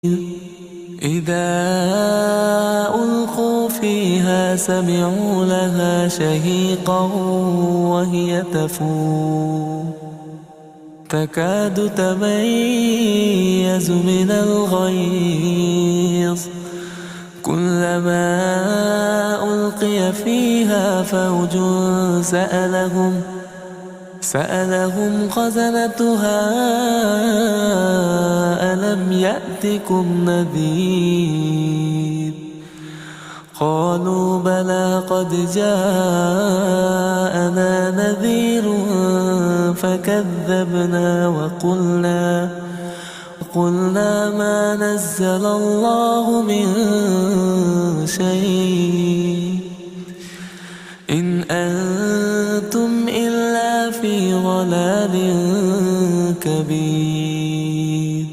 إذا ألقوا فيها سمعوا لها شهيقا وهي تفور تكاد تميز من الغيظ كلما ألقي فيها فوج سألهم خزنتها ألم يأتكم نذير قالوا بلى قد جاءنا نذير فكذبنا وقلنا ما نزل الله من شيء إن أنتم إلا في ضلال كبير.